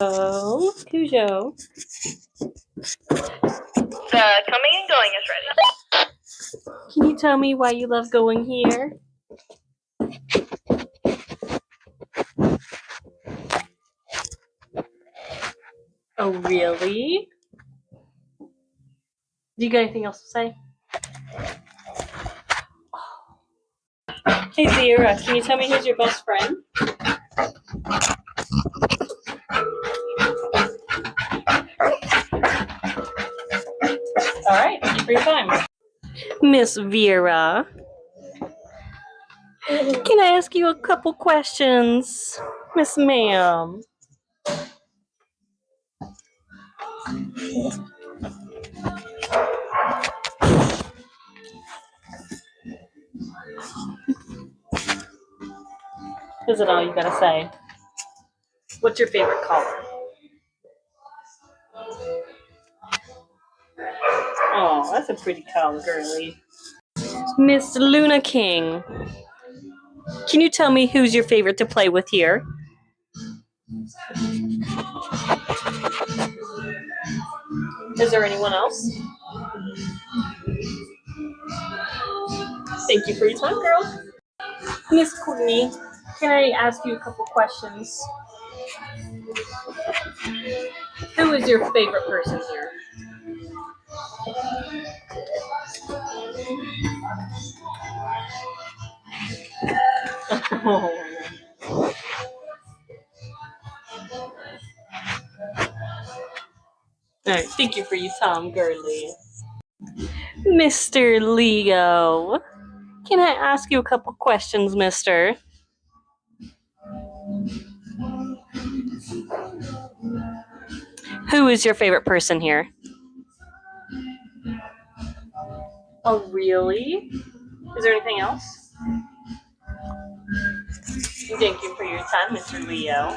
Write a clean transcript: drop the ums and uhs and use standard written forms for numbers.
Oh, Cujo. The coming and going is ready. Can you tell me why you love going here? Oh, really? Do you got anything else to say? Hey, Zira, can you tell me who's your best friend? All right, thank you for your time. Miss Vera, can I ask you a couple questions? Miss Ma'am. Is it all you gotta say? What's your favorite color? Oh, that's a pretty color, girly. Miss Luna King, can you tell me who's your favorite to play with here? Is there anyone else? Thank you for your time, girl. Miss Queenie, can I ask you a couple questions? Who is your favorite person here? Alright, thank you for your time, girly. Mr. Leo, can I ask you a couple questions, mister? Who is your favorite person here? Oh, really? Is there anything else? Thank you for your time, Mr. Leo.